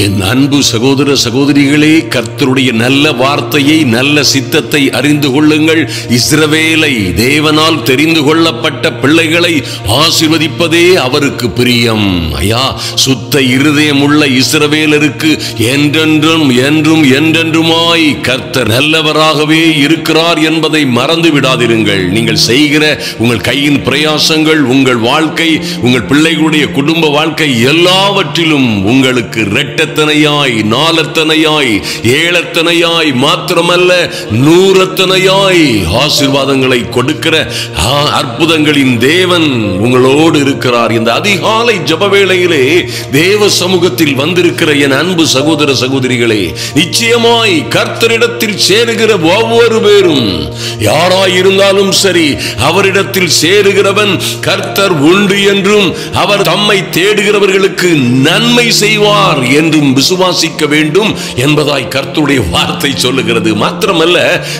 என் அன்பு சகோதர சகோதரிகளே, கர்த்தருடைய நல்ல வார்த்தையை, நல்ல சித்தத்தை அறிந்து கொள்ளுங்கள். இஸ்ரவேலை, தேவனால் தெரிந்து கொள்ளப்பட்ட பிள்ளைகளை ஆசீர்வதிப்பதே அவருக்கு பிரியம். ஐயா, சுத்த இருதயம் உள்ள இஸ்ரவேலருக்கு என்றென்றும் என்றும் என்றென்றுமாய் கர்த்தர் நல்லவராகவே இருக்கிறார் என்பதை மறந்து விடாதிருங்கள். நீங்கள் செய்கிற உங்கள் கையின் பிரயாசங்கள், உங்கள் வாழ்க்கை, உங்கள் பிள்ளைகளுடைய குடும்ப வாழ்க்கை எல்லாவற்றிலும் உங்களுக்கு இரட்டத்தனையாய், நாலத்தனையாய், ஏழத்தனையாய், மாத்திரமல்ல நூறத்தனையாய் ஆசீர்வாதங்களை கொடுக்கிற அற்புதங்களின் தேவன் உங்களோடு இருக்கிறார். இந்த அதிகாலை ஜெப வேளையிலே தேவ சமூகத்தில் வந்திருக்கிற என் அன்பு சகோதர சகோதரிகளே, நிச்சயமாய் கர்த்தரிடத்தில் சேருகிற ஒவ்வொரு பேரும் யாராய் இருந்தாலும் சரி, அவரிடத்தில் சேருகிறவன் கர்த்தர் உண்டு என்றும் அவர் தம்மை தேடுகிறவர்களுக்கு நன்மை செய்வார் என்றும் விசுவாசிக்க வேண்டும் என்பதாய் கர்த்தருடைய வார்த்தை சொல்லுகிறது. மாத்திரமல்ல,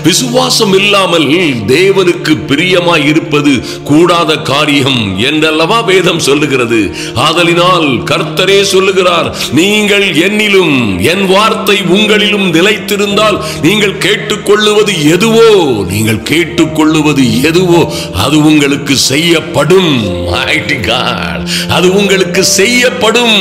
விசுவாசம் இல்லாமல் தேவனுக்கு பிரியமாய் இருப்பது கூடாத காரியம் என்றல்லவா வேதம் சொல்லுகிறது. ஆதலினால் கர்த்தரே சொல்லுகிறார், நீங்கள் என்னிலும் என் வார்த்தை உங்களிலும் நிலைத்திருந்தால் நீங்கள் கேட்டுக்கொள்ளுவது எதுவோ, நீங்கள் கேட்டுக்கொள்ளுவது எதுவோ அது உங்களுக்கு செய்யப்படும். அது உங்களுக்கு செய்யப்படும்.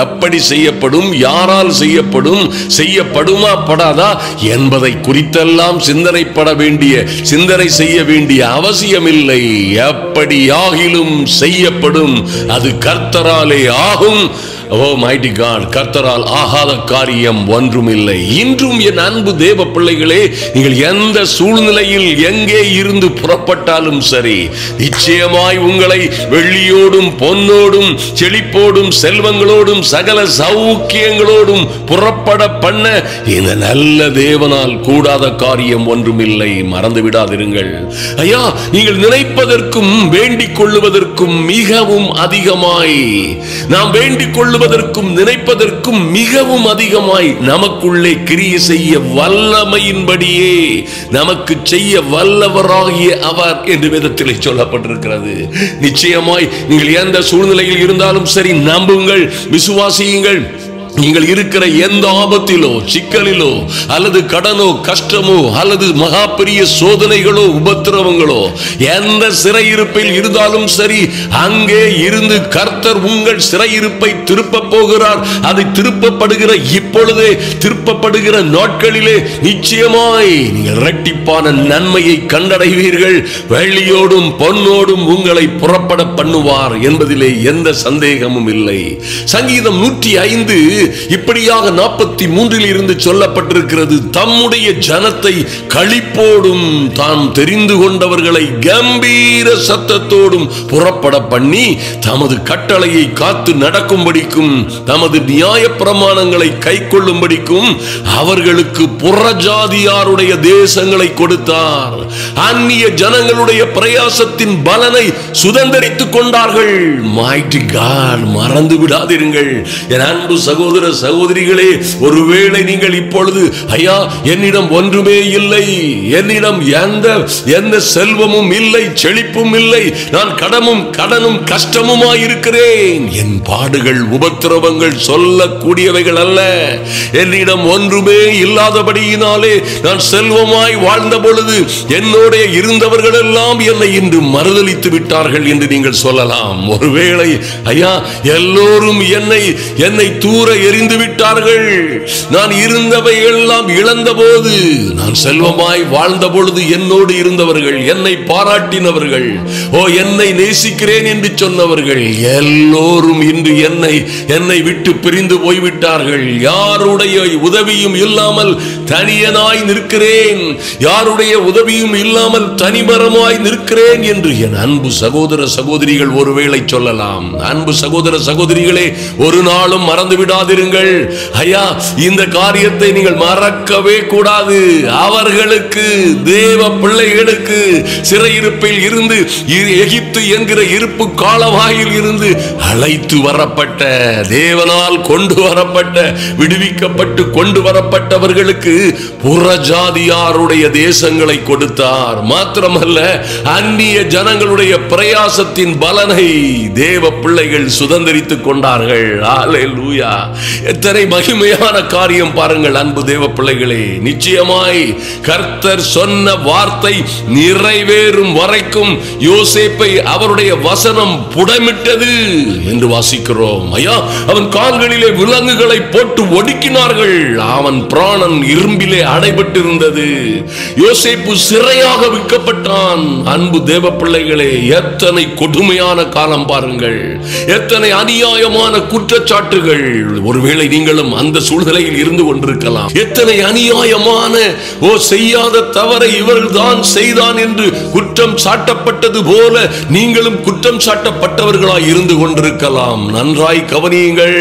எப்படி செய்யப்படும், யாரால் செய்யப்படும், செய்யப்படுமா படாதா என்பதை குறித்தெல்லாம் சிந்தனை செய்ய வேண்டிய அவசியமில்லை. எப்படியாகிலும் செய்யப்படும். அது கர்த்தராலே ஆகும். ஓ மைட்டி காட், கர்த்தரால் ஆகாத காரியம் ஒன்றுமில்லை. இன்றும் என் அன்பு தேவ பிள்ளைகளே, நீங்கள் எந்த சூழ்நிலையில் எங்கே இருந்து புறப்பட்டாலும் சரி, நிச்சயமாய் உங்களை வெள்ளியோடும் பொன்னோடும் செழிப்போடும் செல்வங்களோடும் சகல சௌக்கியங்களோடும் புறப்பட பண்ண இந்த நல்ல தேவனால் கூடாத காரியம் ஒன்றுமில்லை. மறந்து விடாதிருங்கள். ஐயா, நீங்கள் நினைப்பதற்கும் வேண்டிக் கொள்ளுவதற்கும் மிகவும் அதிகமாய், நாம் வேண்டிக் கொள்ளுவதற்கும் நினைப்பதற்கும் மிகவும் அதிகமாய் நமக்குள்ளே கிரியை செய்ய வல்லமையின்படியே நமக்கு செய்ய வல்லவராகிய அவர் என்று வேதத்திலே சொல்லப்பட்டிருக்கிறது. நிச்சயமாய் நீங்கள் எந்த சூழ்நிலையில் இருந்தாலும் சரி, நம்புங்கள், விசுவாசியுங்கள். நீங்கள் இருக்கிற எந்த ஆபத்திலோ, சிக்கலிலோ, அல்லது கடனோ, கஷ்டமோ, அல்லது மகா பெரிய சோதனைகளோ, உபத்திரவங்களோ, எந்த சிறையிருப்பில் இருந்தாலும் சரி, அங்கே இருந்து கர்த்தர் உங்கள் சிறையிருப்பை திருப்ப போகிறார். அதை திருப்பப்படுகிற இப்பொழுதே, திருப்பப்படுகிற நாட்களிலே நிச்சயமாய் நீங்கள் இரட்டிப்பான நன்மையை கண்டடைவீர்கள். வெள்ளியோடும் பொன்னோடும் உங்களை புறப்பட பண்ணுவார் என்பதிலே எந்த சந்தேகமும் இல்லை. சங்கீதம் 105 இப்படியாக 43 இருந்து சொல்லப்பட்டிருக்கிறது. தம்முடைய ஜனத்தை களிப்போடும் தாம் தெரிந்து கொண்டவர்களை கம்பீர சத்தத்தோடும் புறப்பட பண்ணி தமது கட்டளையை காத்து நடக்கும்படிக்கும் தமது நியாய பிரமாணங்களை கை கொள்ளும்படிக்கும் அவர்களுக்கு புறஜாதியாருடைய தேசங்களை கொடுத்தார். அந்நிய ஜனங்களுடைய பிரயாசத்தின் பலனை சுதந்தரித்துக் கொண்டார்கள். மைட்டி காட், மறந்து விடாதிருங்கள் என் அன்பு சகோதர சகோதரிகளே. ஒருவேளை நீங்கள் இப்பொழுது, ஐயா, என்னிடம் ஒன்றுமே இல்லை, என்னிடம் எந்த செல்வமும் இல்லை, செழிப்பும் இல்லை, நான் கடனும் கஷ்டமுமாய் இருக்கிறேன், என் பாடுகள் உபத்திரவங்கள் சொல்லக்கூடியவைகள் அல்ல, என்னிடம் ஒன்றுமே இல்லாதபடியினாலே நான் செல்வமாய் வாழ்ந்த பொழுது என்னோட இருந்தவர்கள் எல்லாம் என்னை இன்று மறுதலித்து விட்டார்கள் என்று நீங்கள் சொல்லலாம். ஒருவேளை, ஐயா, எல்லோரும் என்னை தூர எறிந்து விட்டார்கள், நான் இருந்தவை எல்லாம் இழந்த போது, நான் செல்வமாய் வாழ்ந்த பொழுது என்னோடு இருந்தவர்கள், என்னை பாராட்டினவர்கள், என்னை நேசிக்கிறேன் என்று சொன்னவர்கள் எல்லோரும் இன்று என்னை விட்டு பிரிந்து போய்விட்டார்கள். யாருடைய உதவியும் இல்லாமல் தனியனாய் நிற்கிறேன், யாருடைய உதவியும் இல்லாமல் தனிமரமாய் நிற்கிறேன் என்று என் அன்பு சகோதர சகோதரிகள் ஒருவேளை சொல்லலாம். அன்பு சகோதர சகோதரிகளே, ஒரு நாளும் மறந்து விடாதிருங்கள். ஐயா, இந்த காரியத்தை நீங்கள் மறக்கவே கூடாது. அவர்களுக்கு, தேவ பிள்ளைகளுக்கு, சிறையிருப்பில் இருந்து, எகிப்து என்கிற இருப்பு காலவாயில் இருந்து அழைத்து வரப்பட்ட, தேவனால் கொண்டு வரப்பட்ட, விடுவிக்கப்பட்டு கொண்டு வரப்பட்டவர்களுக்கு புறஜாதியாருடைய தேசங்களை கொடுத்தார். மாத்திரமல்ல, அந்நிய ஜனங்களுடைய பிரயாசத்தின் பலனை தேவ பிள்ளைகள் சுதந்தரித்துக் கொண்டார்கள். ஹல்லேலூயா. எத்தனை மகிமையான காரியம் பாருங்கள் அன்பு தேவ பிள்ளைகளே. நிச்சயமாய் கர்த்தர் சொன்ன வார்த்தை நிறைவேறும் வரைக்கும் யோசேப்பை அவருடைய வசனம் புடமிட்டது என்று வாசிக்கிறோம். ஐயா, அவன் கால்களிலே விலங்குகளை போட்டு ஒடுக்கினார்கள். அவன் பிராணன் இரும்பிலே அடைபட்டிருந்தது. யோசேப்பு சிறையாக விற்கப்பட்டான். அன்பு தேவ பிள்ளைகளே, எத்தனை கொடுமையான காலம் பாருங்கள், எத்தனை அநியாயமான குற்றச்சாட்டுகள். ஒருவேளை நீங்களும் அந்த சூழ்நிலையில் இருந்து கொண்டிருக்கலாம். எத்தனை அநியாயமான செய்யாத தவறை இவர்தான் செய்தான் என்று குற்றம் சாட்டப்பட்டது போல நீங்களும் குற்றம் சாட்டப்பட்டவர்களாய் இருந்து கொண்டிருக்கலாம். நன்றாய் கவனியுங்கள்.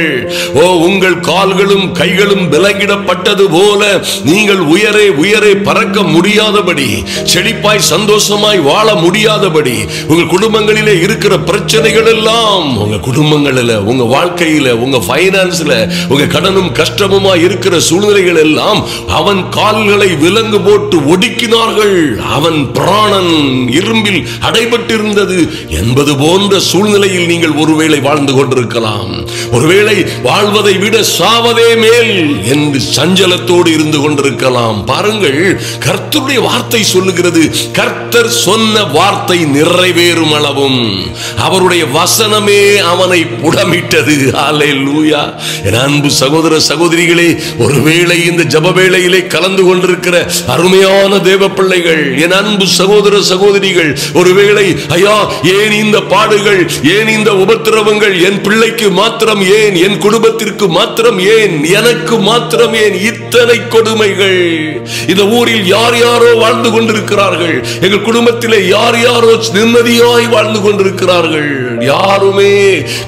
உங்கள் கால்களும் கைகளும் விலங்கிடப்பட்டது போல நீங்கள் உயரே உயரே பறக்க முடியாதபடி, செழிப்பாய் சந்தோஷமாய் வாழ முடியாதபடி, உங்கள் குடும்பங்களிலே இருக்கிற பிரச்சனைகள் எல்லாம், உங்க குடும்பங்களில், உங்க வாழ்க்கையில, உங்க பைனான்ஸ்ல, உங்க கடனும் கஷ்டமுமா இருக்கிற சூழ்நிலைகள் எல்லாம் அவன் கால்களை விலங்கு போட்டு ஒடுக்கினார்கள். அவன் பிராணன் இரும்பில் அடைபட்டிருந்தது என்பது போன்ற சூழ்நிலையில் நீங்கள் ஒருவேளை வாழ்ந்து கொண்டிருக்கலாம். ஒருவேளை வாழ்வதை விட சாவதே மேல் என்று சஞ்சலத்தோடு இருந்து கொண்டிருக்கலாம். பாருங்கள், கர்த்தருடைய வார்த்தை சொல்லுகிறது, கர்த்தர் சொன்ன வார்த்தை நிறைவேறும் அளவும் அவருடைய வசனமே அவனை புடமிட்டது. ஹல்லேலூயா. என் அன்பு சகோதர சகோதரிகளே, ஒருவேளை இந்த ஜெப வேளையிலே கலந்து கொண்டிருக்கிற அருமையான தேவ பிள்ளைகள், என் அன்பு சகோதர சகோதரிகள், ஒருவேளை ஐயா, ஏன் இந்த பாடுகள், ஏன் இந்த உபத்திரவங்கள், என் பிள்ளைக்கு மாத்திரம் ஏன், என் குடும்பத்திற்கு மாத்திரம் ஏன், எனக்கு மாத்திரம் ஏன் இத்தனை கொடுமைகள்? இந்த ஊரில் யார் யாரோ வாழ்ந்து கொண்டிருக்கிறார்கள், எங்கள் குடும்பத்திலே யார் யாரோ நிம்மதியாய் வாழ்ந்து கொண்டிருக்கிறார்கள். யாருமே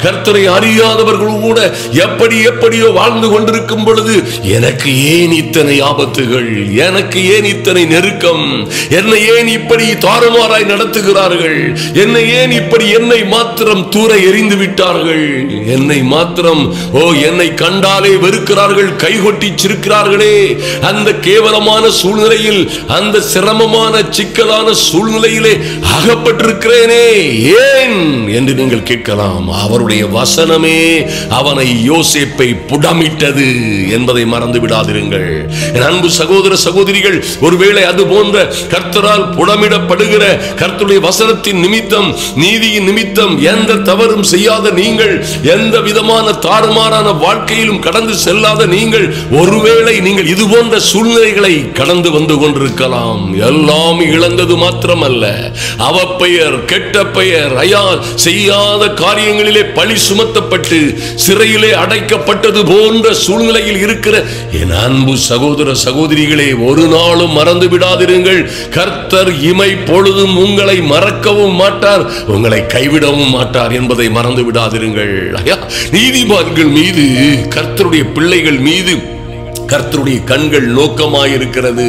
கர்த்தரை அறியாதவர்கள் கூட எப்படி எப்படியோ வாழ்ந்து கொண்டிருக்கும் பொழுது எனக்கு ஏன் இத்தனை ஆபத்துகள், எனக்கு ஏன் இத்தனை நெருக்கம், என்னை ஏன் இப்படி தாறுமாறாய் நடத்துகிறார்கள், என்னை ஏன் இப்படி என்னை மாத்திரம் தூர எறிந்து விட்டார்கள், என்னை மாத்திரம் என்னை கண்டாலே வெறுக்கிறார்கள், கைகொட்டி சிரிக்கிறார்களே. அந்த கேவலமான சூழ்நிலையில், அந்த சிரமமான சிக்கலான சூழ்நிலையிலே அகப்பட்டிருக்கிறேனே ஏன் என்று நீங்கள் கேட்கலாம். அவருடைய வசனமே அவனை, யோசேப்பை புடமிட்டது என்பதை மறந்து விடாதிருங்கள். என் அன்பு சகோதர சகோதரிகள், ஒருவேளை அது போன்ற கர்த்தரால் புடமிடப்படுகிற கர்த்தருடைய வசனத்தின் நிமித்தம், நீதியின் நிமித்தம் எந்த தவறும் செய்யாத நீங்கள், எந்த விதமான தாறுமாறான வாழ்க்கையிலும் கடந்து செல்லாத நீங்கள், ஒருவேளை நீங்கள் இது போன்ற சூழ்நிலைகளை கடந்து வந்து கொண்டிருக்கலாம். எல்லாம் இழந்தது மாத்திரமல்ல, அவப்பெயர், கெட்ட பெயர், ஐயா, செய்யாத காரியங்களிலே பழி சுமத்தப்பட்டு சிறையிலே அடைக்கப்பட்டது போன்ற சூழ்நிலையில் இருக்கிற என் அன்பு சகோதர சகோதரிகளே, ஒரு நாளும் மறந்து விடாதிருங்கள். கர்த்தர் இமை பொழுதும் உங்களை மறக்கவும் மாட்டார், உங்களை கைவிடவும் மாட்டார் என்பதை மறந்து விடாதிருங்கள். நீதிமான்கள் மீது, கர்த்தருடைய பிள்ளைகள் மீது கர்த்தருடைய கண்கள் நோக்கமாயிருக்கிறது.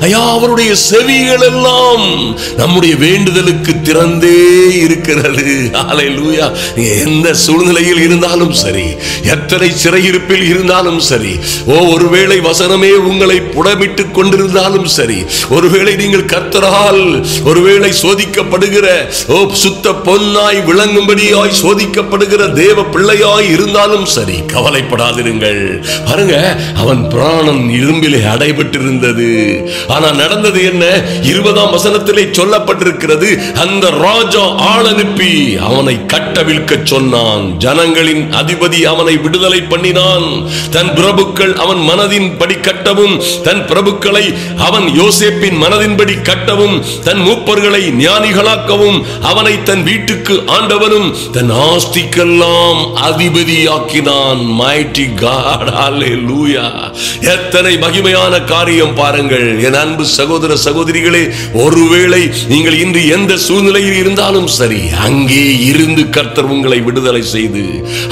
ஐயா, அவருடைய செவிகள் எல்லாம் நம்முடைய வேண்டுதலுக்கு திறந்தே இருக்கிறது. ஹல்லேலூயா. எந்த சூழ்நிலையில் இருந்தாலும் சரி, எத்தனை சிறையிருப்பில் இருந்தாலும் சரி, ஒருவேளை வசனமே உங்களை புடமிட்டுக் கொண்டிருந்தாலும் சரி, ஒருவேளை நீங்கள் கர்த்தரால் ஒருவேளை சோதிக்கப்படுகிற, சுத்த பொன்னாய் விளங்கும்படியாய் சோதிக்கப்படுகிற தேவ பிள்ளையாய் இருந்தாலும் சரி, கவலைப்படாதிருங்கள். பாருங்க, அவன் பிராணன் இரும்பிலே அடைபட்டிருந்தது. ஆனால் நடந்தது என்ன? 20ஆம் வசனத்திலே சொல்லப்பட்டிருக்கிறது, அந்த ராஜா ஆள் அனுப்பி அவனை கட்டவிழ்க்க சொன்னான். ஜனங்களின் அதிபதி அவனை விடுதலை பண்ணினான். தன் பிரபுக்கள் அவன் மனதின்படி கட்டவும், தன் பிரபுக்களை அவன் யோசேப்பின் மனதின்படி கட்டவும், தன் மூப்பர்களை ஞானிகளாக்கவும், அவனை தன் வீட்டுக்கு ஆண்டவனும் தன் ஆஸ்திக்கெல்லாம் அதிபதியாக்கினான். Mighty God. ஹல்லேலூயா. எத்தனை மகிமையான காரியம் பாருங்கள். என் அன்பு சகோதர சகோதரிகளே, ஒருவேளை நீங்கள் இன்று எந்த சூழ்நிலையில் இருந்தாலும் சரி, அங்கே இருந்து கர்த்தர் உங்களை விடுதலை செய்து,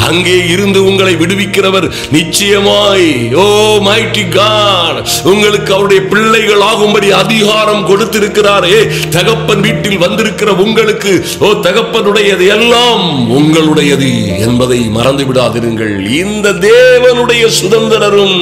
அங்கே இருந்து உங்களை விடுவிக்கிறவர் நிச்சயமாய், ஓ மைட்டி காட், உங்களுக்கு அவருடைய பிள்ளைகள் ஆகும்படி அதிகாரம் கொடுத்திருக்கிறாரே. தகப்பன் வீட்டில் வந்திருக்கிற உங்களுக்கு, தகப்பனுடையது எல்லாம் உங்களுடையது என்பதை மறந்து விடாதிருங்கள். இந்த தேவனுடைய சுதந்திரரும்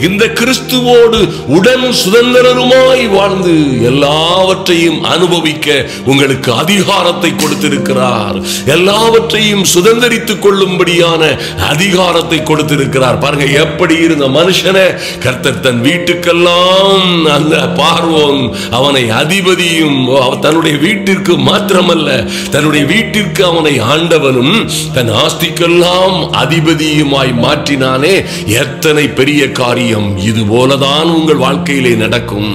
இந்த கிறிஸ்துவோடு உடன் சுதந்திரருமாய் வாழ்ந்து எல்லாவற்றையும் அனுபவிக்க உங்களுக்கு அதிகாரத்தை கொடுத்திருக்கிறார். எல்லாவற்றையும் சுதந்திரித்துக் கொள்ளும்படியான அதிகாரத்தை கொடுத்திருக்கிறார். பாருங்க, எப்படி இருந்த மனுஷனை கர்த்தர் தன் வீட்டுக்கெல்லாம் அந்த பார்வோன் அவனை அதிபதியும், தன்னுடைய வீட்டிற்கு மாத்திரமல்ல தன்னுடைய வீட்டிற்கு அவனை ஆண்டவனும் தன் ஆஸ்திக்கெல்லாம் அதிபதியுமாய் மாற்றினானே. எத்தனை பெரிய காரியம்! இது போலதான் உங்கள் வாழ்க்கையிலே நடக்கும்.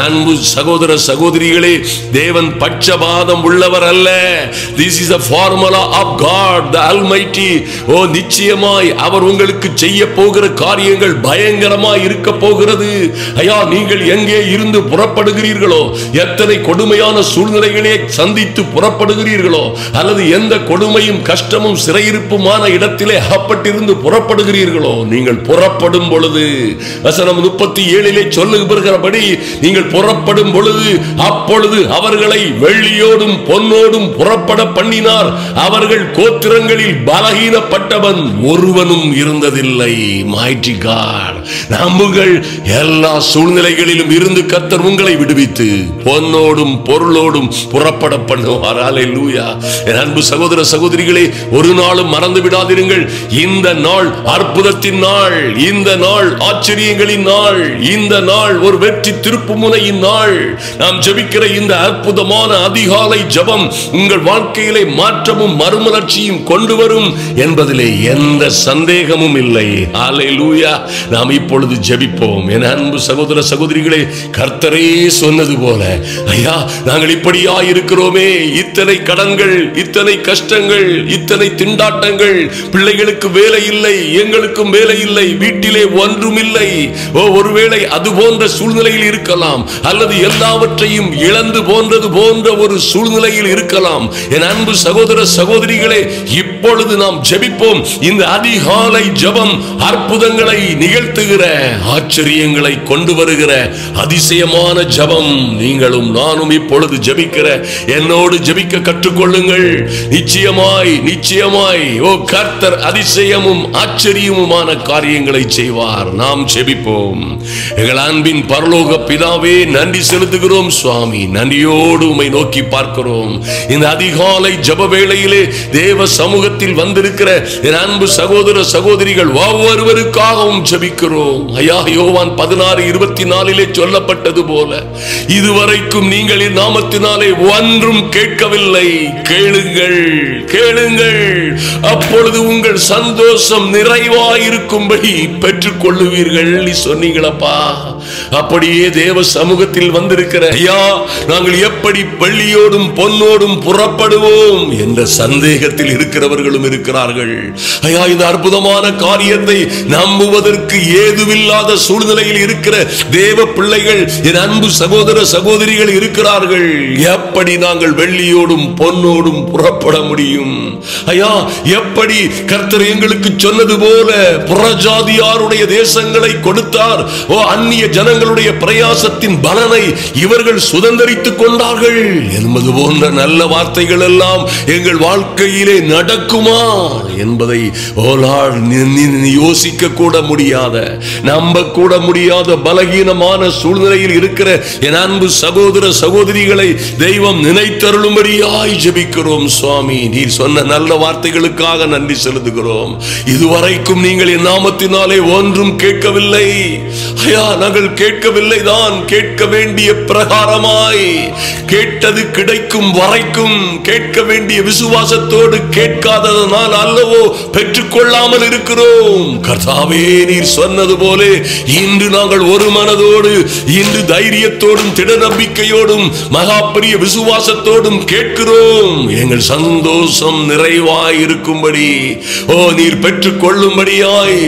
அன்பு சகோதர சகோதரிகளே, தேவன் பட்சபாதம் உள்ளவர் அல்ல. This is a formula of God the Almighty. ஓ, நிச்சயமாய் அவர் உங்களுக்கு செய்ய போகிற காரியங்கள் பயங்கரமாய் இருக்க போகிறது. ஐயா, நீங்கள் எங்கே இருந்து புறப்படுகிறீர்களோ, எத்தனை கொடுமையான சூழ்நிலைகளை சந்தித்து புறப்படுகிறீர்களோ, அல்லது எந்த கொடுமையும் கஷ்டமும் சிறையிருப்புமான இடத்திலே அகப்பட்டிருந்து புறப்படுகிறீர்களோ, நீங்கள் புறப்படும் பொழுது வசனம் 37 சொல்லுகிறபடி நீங்கள் புறப்படும் பொழுது அப்பொழுது அவர்களை வெள்ளியோடும் பொன்னோடும் புறப்பட பண்ணினார். அவர்கள் கோத்திரங்களில் பலகீனப்பட்டவன் ஒருவனும் இருந்ததில்லை. Mighty God, நம்புங்கள், எல்லா சூழ்நிலைகளிலும் இருந்து கர்த்தர் உங்களை விடுவித்து பொன்னோடும் பொருளோடும் புறப்பட பண்ணுவார். அல்லேலூயா. என் அன்பு சகோதர சகோதரிகளே, ஒரு நாளும் மறந்து விடாதிருங்கள். இந்த நாள் அற்புதத்தின் நாள், இந்த நாள் ஆச்சரியங்களின் நாள், இந்த நாள் ஒரு வெற்றி திருப்பு முனையின் நாள். நாம் ஜெபிக்கிற இந்த அற்புதமான அதிகாலை ஜெபம் உங்கள் வாழ்க்கையிலே மாற்றமும் மறுமலர்ச்சியும் கொண்டு வரும் என்பதிலே எந்த சந்தேகமும் இல்லை. அல்லேலூயா. நாம் இப்பொழுது ஜெபிப்போம். என் அன்பு சகோதர சகோதரிகளே, கர்த்தரே சொன்னது போல, ஐயா, நாங்கள் இப்படியா இருக்கிறோமே, இத்தனை கடன்கள், இத்தனை கஷ்டங்கள், இத்தனை திண்டாட்டங்கள், பிள்ளைகளுக்கு வேலை இல்லை, எங்களுக்கும் வேலை இல்லை, வீட்டிலே ஒன்றும் இல்லை. ஒருவேளை அது போன்ற சூழ்நிலையில் இருக்கலாம், அல்லது எல்லாவற்றையும் இழந்து போன்றது போன்ற ஒரு சூழ்நிலையில் இருக்கலாம். என் அன்பு சகோதர சகோதரிகளே, இப்பொழுது நாம் ஜெபிப்போம். இந்த அதிகாலை ஜெபம் அற்புதங்களை நிகழ்த்துகிற, ஆச்சரியங்களை கொண்டு வருகிற அதிசயமான ஜெபம். நீங்களும் நானும் இப்பொழுது ஜெபிக்கிற, என்னோடு ஜெபிக்க கற்றுக்கொள்ளுங்கள். நிச்சயமாய் நிச்சயமாய் ஓ கர்த்தர் அதிசயமும் ஆச்சரியமுமான காரியங்களை செய்வார். நாம் ஜெபிப்போம். எங்கள் அன்பின் பரலோக பிதாவே, நன்றி செலுத்துகிறோம் சுவாமி. நன்றியோடு உம்மை நோக்கி பார்க்கிறோம். இந்த அதிகாலை ஜெப வேளையிலே தேவ சமூகத்தில் வந்திருக்கிற என் அன்பு சகோதர சகோதரிகள் ஒவ்வொருவருக்காகவும் ஜெபிக்கிறோம். ஐயா, யோவான் 16:24 சொல்லப்பட்டது போல, இதுவரைக்கும் நீங்கள் என் நாமத்தினாலே ஒன்றும் கேட்கவில்லை. கேளுங்கள், கேளுங்கள், அப்பொழுது உங்கள் சந்தோஷம் நிறைவாயிருக்கும்படி பெற்றுக் கொள்ளுவீர்கள் சொன்னீங்களப்பா. அப்படியே தேவ சமூகத்தில் வந்திருக்கிற ஐயா, நாங்கள் எப்படி வெள்ளியோடும் பொன்னோடும் புறப்படுவோம் என்ற சந்தேகத்தில் இருக்கிறவர்களும் இருக்கிறார்கள். ஐயா, இந்த அற்புதமான காரியத்தை நம்புவதற்கு ஏதுவில்லாத சூழ்நிலையில் இருக்கிற தேவ பிள்ளைகள், என் அன்பு சகோதர சகோதரிகள் இருக்கிறார்கள். எப்படி நாங்கள் வெள்ளியோடும் பொன்னோடும் புறப்பட முடியும்? ஐயா, எப்படி கர்த்தர் எங்களுக்கு சொன்னது போல புறஜாதியாருடைய தேசங்களை கொடுத்தார். ஓ, அந்நிய ஜனங்களுடைய பிரயாசத்தின் பலனை இவர்கள் சுதந்தரித்துக் கொண்டார்கள் என்பது போன்ற நல்ல வார்த்தைகள் எல்லாம் எங்கள் வாழ்க்கையிலே நடக்குமா என்பதை யோசிக்க கூட முடியாத, நம்ப கூட முடியாத பலகீனமான சூழ்நிலையில் இருக்கிற என் அன்பு சகோதர சகோதரிகளை தெய்வம் நினைத்தருளும்படியாய் ஜெபிக்கிறோம் சுவாமி. நீர் சொன்ன நல்ல வார்த்தைகளுக்காக நன்றி செலுத்துகிறோம். இதுவரைக்கும் நீங்கள் என் நாமத்தினாலே ஒன்றும் கேட்கவில்லை. ஐயா, நாங்கள் கேட்கவில்லை தான், கேட்க வேண்டிய பிரகாரமாய் கேட்டது கிடைக்கும் வரைக்கும் கேட்க வேண்டிய விசுவாசத்தோடு கேட்காததனால் அல்லவோ பெற்றுக்கொள்ளாமல் இருக்கிறோம். கர்த்தாவே, நீர் சொன்னது போல இன்று நாங்கள் ஒரு மனதோடு, இன்று தைரியத்தோடும் திட நம்பிக்கையோடும் மகா பெரிய விசுவாசத்தோடும் கேட்கிறோம். எங்கள் சந்தோஷம் நிறைவாய் இருக்கும்படி நீர் பெற்றுக் கொள்ளும்படியாய்,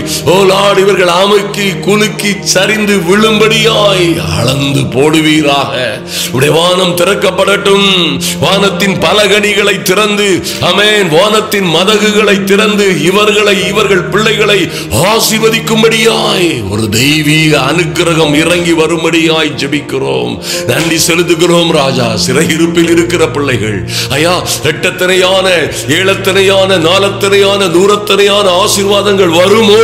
லார்ட், இவர்கள் அமுக்கி குலுக்கி சரிந்து விழும்படியாய் அளந்து போடுவீராக. உடைய வானம் திறக்கப்படட்டும். வானத்தின் பலகணிகளை திறந்து, ஆமென், வானத்தின் மதகுகளை திறந்து இவர்கள் பிள்ளைகளை ஆசீர்வதிக்கும்படியாய் வரும்படியாய் ஒரு தெய்வீக அனுக்கிரகம் இறங்கி வரும்படியாய் ஜெபிக்கிறோம். நன்றி செலுத்துகிறோம் ராஜா. சிறையிருப்பில் இருக்கிற பிள்ளைகள் ஐயா, எட்டத்தனையான ஏழத்தனையான நாலத்தனையான தூரத்தனையான ஆசீர்வாதங்கள் வருமோ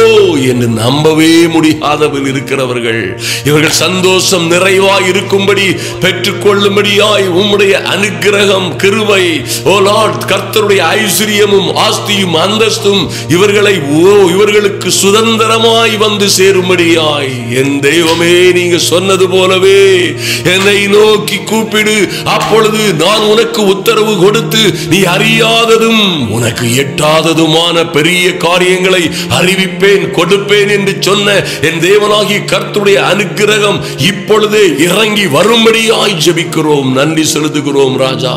என்று நம்பவே முடியாதவர்கள் இருக்கிறவர்கள், இவர்கள் சந்தோஷம் நிறைவாய் இருக்கும்படி பெற்றுக்கொள்ளும்படியாய் உம்முடைய அனுக்கிரகம் கிருபை, ஓ லார்ட், கர்த்தருடைய ஐஸ்வரியமும் ஆஸ்தியும் அந்தஸ்தும் இவர்களுக்கு சுதந்திரமாய் வந்து சேரும்படியாய் என் தெய்வமே, நீங்க சொன்னது போலவே என்னை நோக்கி கூப்பிடு, அப்பொழுது நான் உனக்கு உத்தரவு கொடுத்து நீ அறியாததும் உனக்கு எட்டாததுமான பெரிய காரியங்களை அறிவிப்பேன் கொடுப்பேன் என்று சொன்ன என் தேவனாகி கர்த்தருடைய அனுக்கிரகம் இப்பொழுதே இறங்கி வரும்படியாய் ஜெபிக்கிறோம். நன்றி செலுத்துகிறோம் ராஜா.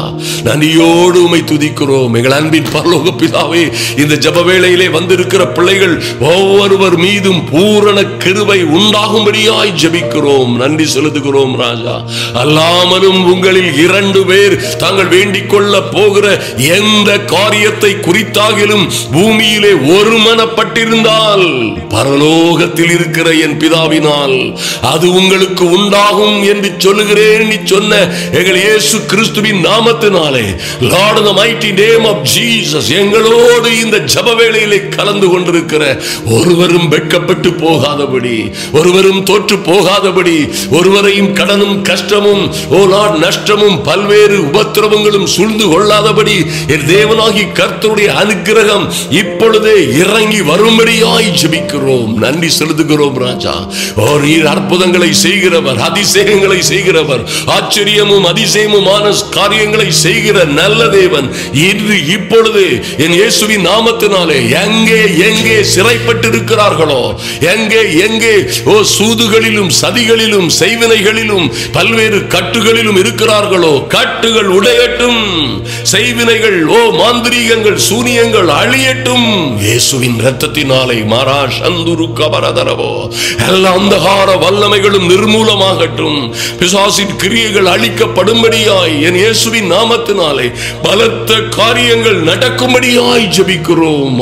நன்றியோடு உம்மை துதிக்கிறோம். எங்கள் அன்பின் பரலோக பிதாவே, இந்த ஜெப வேளையிலே வந்திருக்கிற பிள்ளைகள் ஒவ்வொருவர் மீதும் பூரண கிருபை உண்டாகும்படியாய் ஜெபிக்கிறோம். நன்றி செலுத்துகிறோம் ராஜா. அல்லாமலும் உங்களில் 2 பேர் தாங்கள் வேண்டிக் கொள்ள போகிற எந்த காரியத்தை குறித்தாகிலும் பூமியிலே ஒருமனப்பட்டிருந்தால் பரலோகத்தில் இருக்கிற என் பிதாவினால் அது உங்களுக்கு உண்டாகும் என்று சொல்லுகிறேன் நீ சொன்ன எங்கள் இயேசு கிறிஸ்துவின் நாமத்தினாலே, Lord, in the mighty name of Jesus, எங்களோடு இந்த ஜெப வேளையிலே கலந்து கொண்டிருக்கிற ஒருவரும் வெட்கப்பட்டு போகாதபடி, ஒருவரும் தோற்று போகாதபடி, ஒருவரையும் கடனும் கஷ்டமும் ஓ லார்ட் நஷ்டமும் பல்வேறு உபத்திரவங்களும் சூழ்ந்து கொள்ளாதபடி என் தேவனாகி கர்த்தருடைய அனுக்கிரகம் இப்பொழுதே இறங்கி வரும்படியாய் ஜெபிக்கிறோம். நன்றி செலுத்துகிறோம் ராஜா. நீர் அற்புதங்களை செய்கிறவர், அதிசயங்களை செய்கிறவர், ஆச்சரியமும் அதிசயமுமான காரியங்களை செய்கிற நல்ல தேவன். இன்று இப்பொழுது என் இயேசுவின் நாமத்தினாலே எங்கே எங்கே சிறைப்பட்டு இருக்கிறார்களோ, எங்கே எங்கே ஓ சூதுகளிலும் சதிகளிலும் செய்வினைகளிலும் பல்வேறு கட்டுகளிலும் இருக்கிறார்களோ, கட்டுகள் உடையட்டும், செய்வினைகள் ஓ மாந்திரீகங்கள் சூனியங்கள் அழியட்டும் இயேசுவின் இரத்தத்தினாலே. மாரா சந்துரு கபரதரவோ, எல்லா அந்தகார வல்லமைகளும் நிர்மூலமாகட்டும், பிசாசின் கிரியைகள் அழிக்கப்படும்படியாய் என் இயேசுவின் நாமத்தினாலே பலத்த காரியங்கள் நடக்கும்படியாய் ஜெபிக்கிறோம்.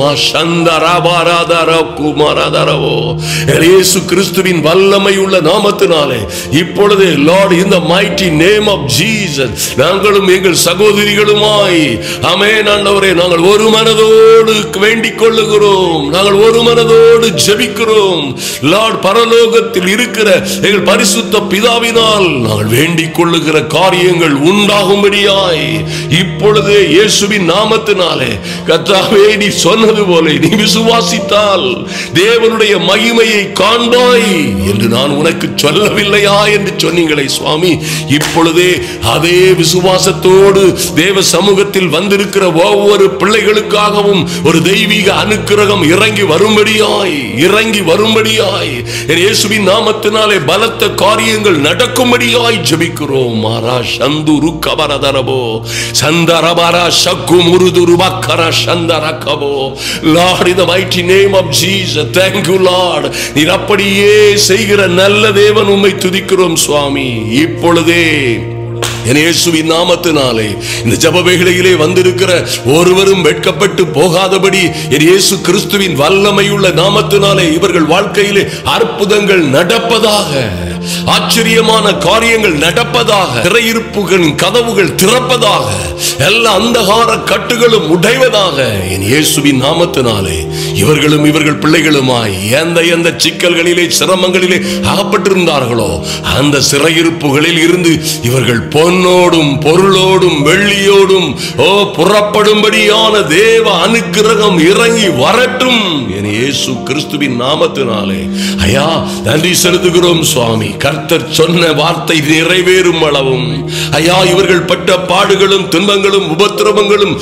இயேசு கிறிஸ்துவின் வல்லமை உள்ள நாமத்தினாலே இப்பொழுதே Lord, in the mighty name of Jesus, நாங்களும் எங்கள் சகோதரிகளுமாய் ஆமென் ஆண்டவரே, நாங்கள் ஒரு மனதோடு வேண்டிக் கொள்ளுகிறோம், நாங்கள் ஒரு மனதோடு ஜெபிக்கிறோம். லார்ட், பரலோகத்தில் இருக்கிற எங்கள் பரிசுத்த பிதாவினால் நாங்கள் வேண்டிக் கொள்ளுகிற காரியங்கள் உண்டாகும்படியாய் இப்பொழுதே இயேசுவின் நாமத்தினாலே கர்த்தாவே, நீ சொன்னது போல நீ விசுவாசித்தால் தேவனுடைய மகிமையை காண்பாய் என்று நான் உனக்கு சொல்லவில்லையா என்று சொன்னீங்களே சுவாமி. இப்பொழுதே அதே விசுவாசத்தோடு தேவ சமூகத்தில் வந்திருக்கிற ஒவ்வொரு பிள்ளைகளுக்காகவும் ஒரு தெய்வீக அனுக்கிரகம் இறங்கி வரும்படியாய் இயேசுவின் நாமத்தினாலே பலத்த காரியங்கள் நடக்கும்படியாய் ஜெபிக்கிறோம். மாரா சந்துரு கபரதரபோ சந்தரபரா சக்கு முருதுரு Baqarah சந்தரகபோ. Lord, in the mighty name of Jesus, thank you Lord. நீர் அப்படியே செய்கிற நல்ல தேவன், உம்மை துதிக்கிறோம் சுவாமி. இப்பொழுதே என் இயேசுவின் நாமத்தினாலே இந்த ஜெப வேளையிலே வந்திருக்கிற ஒருவரும் வெட்கப்பட்டு போகாதபடி என் இயேசு கிறிஸ்துவின் வல்லமையுள்ள நாமத்தினாலே இவர்கள் வாழ்க்கையிலே அற்புதங்கள் நடப்பதாக, ஆச்சரியமான காரியங்கள் நடப்பதாக, சிறையிருப்புகளின் கதவுகள் திறப்பதாக, எல்லா அந்தகார கட்டுகளும் உடைவதாக என் இயேசுவின் நாமத்தினாலே இவர்களும் இவர்கள் பிள்ளைகளுமாய் எந்த சிக்கல்களிலே சிரமங்களிலே அகப்பட்டிருந்தார்களோ அந்த சிறையிருப்புகளில் இருந்து இவர்கள் பொன்னோடும் பொருளோடும் வெள்ளியோடும் புறப்படும்படியான தேவ அனுக்கிரகம் இறங்கி வரட்டும் என் இயேசு கிறிஸ்துவின் நாமத்தினாலே. ஐயா, நன்றி செலுத்துகிறோம் சுவாமி. கர்த்தர் சொன்ன வார்த்தை நிறைவேறும் அளவும் ஐயா, இவர்கள் பட்ட பாடுகளும் துன்பங்களும் உபத்திரவங்களும்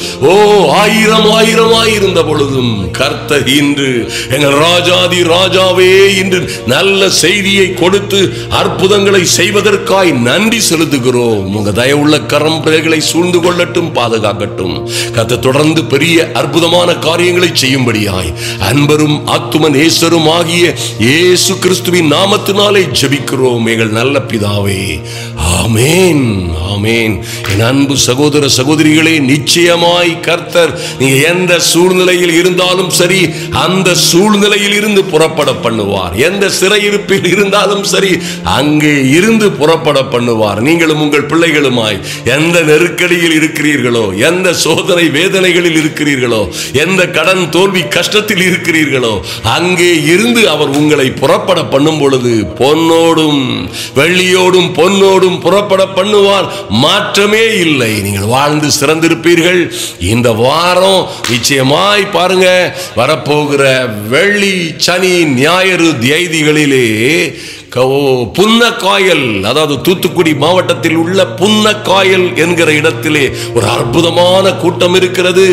ஆயிரமாயிருந்த பொழுதும் கர்த்தர் இன்று எங்கள் ராஜாதி ராஜாவே இன்று நல்ல செய்தியை கொடுத்து அற்புதங்களை செய்வதற்காய் நன்றி செலுத்துகிறோம். உங்க தயவுள்ள கரம் பிள்ளைகளை சூழ்ந்து கொள்ளட்டும், பாதுகாக்கட்டும். கர்த்தர் தொடர்ந்து பெரிய அற்புதமான காரியங்களை செய்யும்படியாய் அன்பரும் ஆத்தும நேசரும் ஆகிய இயேசு கிறிஸ்துவின் நாமத்தினாலே ஜெபிக்கிறோம் எங்கள் நல்ல பிதாவே. ஆமேன், ஆமேன். என் அன்பு சகோதர சகோதரிகளே, நிச்சயமாய் கர்த்தர் நீங்க எந்த சூழ்நிலையில் இருந்தாலும் சரி, அந்த சூழ்நிலையில் இருந்து புறப்பட பண்ணுவார். எந்த சிறையிருப்பில் இருந்தாலும் சரி, அங்கே இருந்து புறப்பட பண்ணுவார். நீங்களும் உங்கள் பிள்ளைகளுமாய் எந்த நெருக்கடியில் இருக்கிறீர்களோ, எந்த சோதனை வேதனைகளில் இருக்கிறீர்களோ, எந்த கடன் தோல்வி கஷ்டத்தில் இருக்கிறீர்களோ, அங்கே இருந்து அவர் உங்களை புறப்பட பண்ணும் பொழுது பொன்னோடும் வெள்ளியோடும் பொன்னோடும் புறப்பட பண்ணுவார். மாற்றமே இல்லை. நீங்கள் வாழ்ந்து சிறந்திருப்பீர்கள். இந்த வாரம் நிச்சயமாய் பாருங்க, வரப்போகிற வெள்ளி, சனி, ஞாயிறு தியதிகளிலே புன்னக்காயல், அதாவது தூத்துக்குடி மாவட்டத்தில் உள்ள புன்னக்காயல் என்கிற இடத்திலே ஒரு அற்புதமான கூட்டம் இருக்கிறது.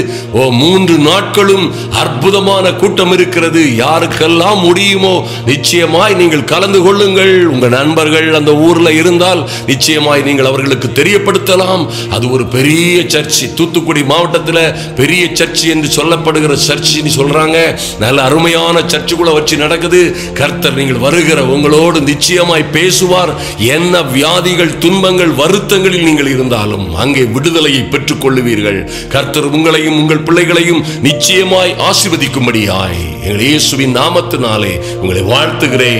3 நாட்களும் அற்புதமான கூட்டம் இருக்கிறது. யாருக்கெல்லாம் முடியுமோ நிச்சயமாய் நீங்கள் கலந்து கொள்ளுங்கள். உங்க நண்பர்கள் அந்த ஊர்ல இருந்தால் நிச்சயமாய் நீங்கள் அவர்களுக்கு தெரியப்படுத்தலாம். அது ஒரு பெரிய சர்ச், தூத்துக்குடி மாவட்டத்தில் பெரிய சர்ச் என்று சொல்லப்படுகிற சர்ச் சொல்றாங்க. நல்ல அருமையான சர்ச்சுக்குள்ள வச்சு நடக்குது. கர்த்தர் நீங்கள் வருகிற உங்களோடு நிச்சயமாய் பேசுவார். என்ன வியாதிகள், துன்பங்கள், வருத்தங்களில் நீங்கள் இருந்தாலும் அங்கே விடுதலையை பெற்றுக் கொள்ளுவீர்கள். கர்த்தர் உங்களையும் உங்கள் பிள்ளைகளையும் நிச்சயமாய் ஆசீர்வதிக்கும்படியாய் எங்கள் இயேசுவின் நாமத்தினாலே உங்களை வாழ்த்துகிறேன்.